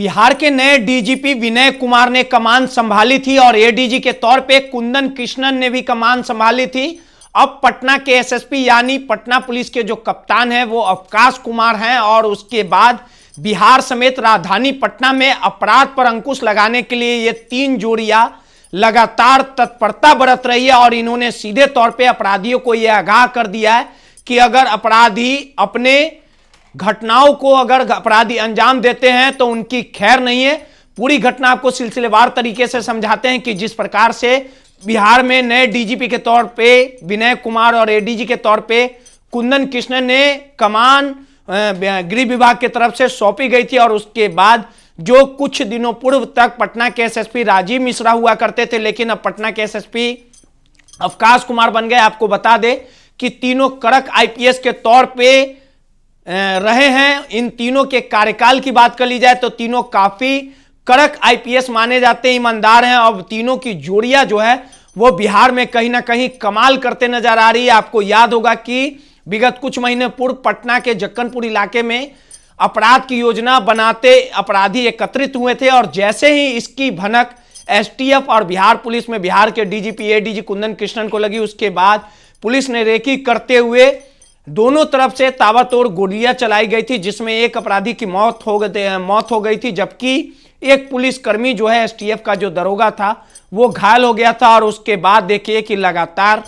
बिहार के नए डीजीपी विनय कुमार ने कमान संभाली थी और एडीजी के तौर पे कुंदन कृष्णन ने भी कमान संभाली थी। अब पटना के एसएसपी यानी पटना पुलिस के जो कप्तान हैं वो अवकाश कुमार हैं और उसके बाद बिहार समेत राजधानी पटना में अपराध पर अंकुश लगाने के लिए ये तीन जोड़ियां लगातार तत्परता बरत रही है और इन्होंने सीधे तौर पे अपराधियों को यह आगाह कर दिया है कि अगर अपराधी अपने घटनाओं को अगर अपराधी अंजाम देते हैं तो उनकी खैर नहीं है। पूरी घटना आपको सिलसिलेवार तरीके से समझाते हैं कि जिस प्रकार से बिहार में नए डीजीपी के तौर पे विनय कुमार और एडीजी के तौर पे कुंदन कृष्णन ने कमान गृह विभाग की तरफ से सौंपी गई थी और उसके बाद जो कुछ दिनों पूर्व तक पटना के एसएसपी राजीव मिश्रा हुआ करते थे, लेकिन अब पटना के एसएसपी अवकाश कुमार बन गए। आपको बता दें कि तीनों कड़क आईपीएस के तौर पे रहे हैं। इन तीनों के कार्यकाल की बात कर ली जाए तो तीनों काफी कड़क आईपीएस माने जाते हैं, ईमानदार हैं। अब तीनों की जोड़ियां जो है वो बिहार में कहीं ना कहीं कमाल करते नजर आ रही है। आपको याद होगा कि विगत कुछ महीने पूर्व पटना के जक्कनपुर इलाके में अपराध की योजना बनाते अपराधी एकत्रित हुए थे और जैसे ही इसकी भनक एसटीएफ और बिहार पुलिस में बिहार के डीजीपी एडीजी कुंदन कृष्णन को लगी, उसके बाद पुलिस ने रेकी करते हुए दोनों तरफ से ताबड़तोड़ गोलियां चलाई गई थी, जिसमें एक अपराधी की मौत हो गई थी, जबकि एक पुलिसकर्मी जो है एसटीएफ का जो दरोगा था वो घायल हो गया था। और उसके बाद देखिए कि लगातार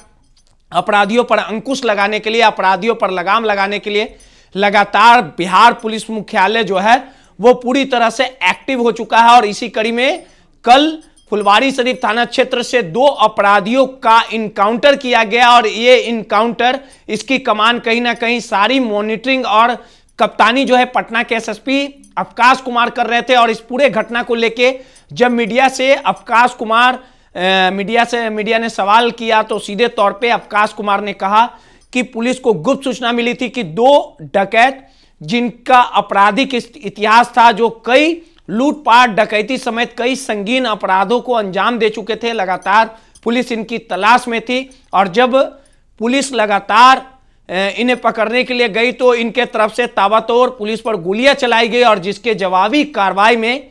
अपराधियों पर अंकुश लगाने के लिए, अपराधियों पर लगाम लगाने के लिए लगातार बिहार पुलिस मुख्यालय जो है वो पूरी तरह से एक्टिव हो चुका है। और इसी कड़ी में कल फुलवारीशरीफ थाना क्षेत्र से दो अपराधियों का इनकाउंटर किया गया और ये इनकाउंटर इसकी कमान कहीं ना कहीं सारी मॉनिटरिंग और कप्तानी जो है पटना के एसएसपी अवकाश कुमार कर रहे थे। और इस पूरे घटना को लेके जब मीडिया ने सवाल किया तो सीधे तौर पे अवकाश कुमार ने कहा कि पुलिस को गुप्त सूचना मिली थी कि दो डकैत जिनका आपराधिक इतिहास था, जो कई लूटपाट डकैती समेत कई संगीन अपराधों को अंजाम दे चुके थे, लगातार पुलिस इनकी तलाश में थी। और जब पुलिस लगातार इन्हें पकड़ने के लिए गई तो इनके तरफ से ताबड़तोड़ पुलिस पर गोलियां चलाई गई और जिसके जवाबी कार्रवाई में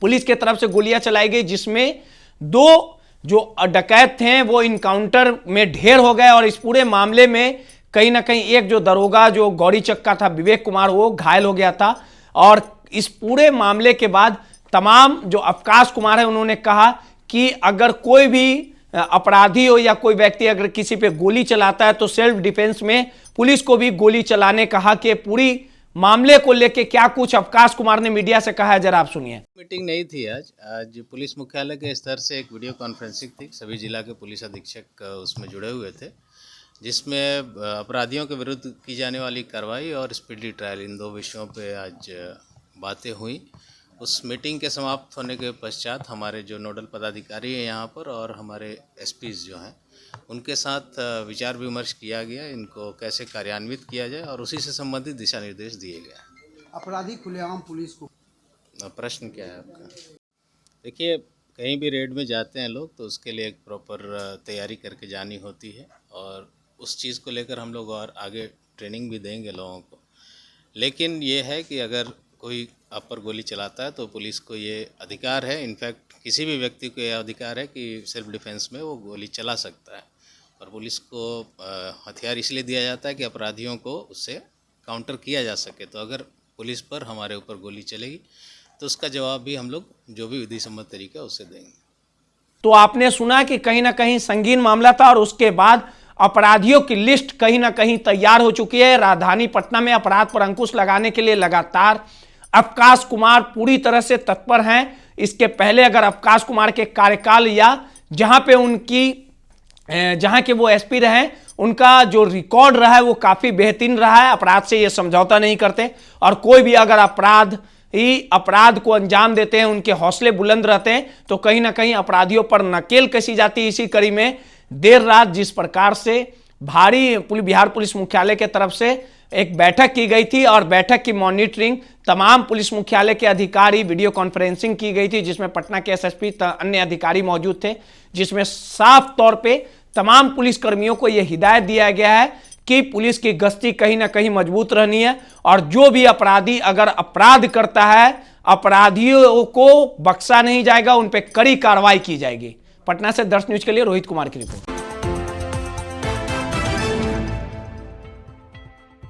पुलिस के तरफ से गोलियां चलाई गई, जिसमें दो जो डकैत थे वो इनकाउंटर में ढेर हो गए। और इस पूरे मामले में कहीं ना कहीं एक जो दरोगा जो गौरी चक्का था विवेक कुमार, वो घायल हो गया था। और इस पूरे मामले के बाद तमाम जो अवकाश कुमार है उन्होंने कहा कि अगर कोई भी अपराधी हो या कोई व्यक्ति अगर किसी पे गोली चलाता है तो सेल्फ डिफेंस में पुलिस को भी गोली चलाने कहा कि पूरी मामले को लेके क्या कुछ अवकाश कुमार ने मीडिया से कहा है, जरा आप सुनिए। मीटिंग नहीं थी आज पुलिस मुख्यालय के स्तर से एक वीडियो कॉन्फ्रेंसिंग थी, सभी जिला के पुलिस अधीक्षक उसमें जुड़े हुए थे, जिसमें अपराधियों के विरुद्ध की जाने वाली कार्रवाई और स्पीडी ट्रायल इन दो विषयों पे आज बातें हुई। उस मीटिंग के समाप्त होने के पश्चात हमारे जो नोडल पदाधिकारी हैं यहाँ पर और हमारे एसपीज जो हैं उनके साथ विचार विमर्श किया गया, इनको कैसे कार्यान्वित किया जाए और उसी से संबंधित दिशा निर्देश दिए गए। अपराधी खुलेआम पुलिस को प्रश्न क्या है आपका? देखिए, कहीं भी रेड में जाते हैं लोग तो उसके लिए एक प्रॉपर तैयारी करके जानी होती है और उस चीज़ को लेकर हम लोग और आगे ट्रेनिंग भी देंगे लोगों को। लेकिन ये है कि अगर कोई आप पर गोली चलाता है तो पुलिस को ये अधिकार है, इनफैक्ट किसी भी व्यक्ति को यह अधिकार है कि सेल्फ डिफेंस में वो गोली चला सकता है। और पुलिस को हथियार इसलिए दिया जाता है कि अपराधियों को उससे काउंटर किया जा सके। तो अगर पुलिस पर हमारे ऊपर गोली चलेगी तो उसका जवाब भी हम लोग जो भी विधि सम्मत तरीका है उससे देंगे। तो आपने सुना कि कहीं ना कहीं संगीन मामला था और उसके बाद अपराधियों की लिस्ट कहीं ना कहीं तैयार हो चुकी है। राजधानी पटना में अपराध पर अंकुश लगाने के लिए लगातार अवकाश कुमार पूरी तरह से तत्पर हैं। इसके पहले अगर अवकाश कुमार के कार्यकाल या जहां के वो एसपी रहे उनका जो रिकॉर्ड रहा है वो काफी बेहतरीन रहा है। अपराध से ये समझौता नहीं करते और कोई भी अगर अपराध को अंजाम देते हैं, उनके हौसले बुलंद रहते हैं तो कहीं ना कहीं अपराधियों पर नकेल कसी जाती है। इसी कड़ी में देर रात जिस प्रकार से बिहार पुलिस मुख्यालय के तरफ से एक बैठक की गई थी और बैठक की मॉनिटरिंग तमाम पुलिस मुख्यालय के अधिकारी, वीडियो कॉन्फ्रेंसिंग की गई थी जिसमें पटना के एसएसपी अन्य अधिकारी मौजूद थे, जिसमें साफ तौर पे तमाम पुलिसकर्मियों को यह हिदायत दिया गया है कि पुलिस की गश्ती कहीं ना कहीं मजबूत रहनी है और जो भी अपराधी अगर अपराध करता है, अपराधियों को बख्शा नहीं जाएगा, उन पर कड़ी कार्रवाई की जाएगी। पटना से दर्श न्यूज के लिए रोहित कुमार की रिपोर्ट।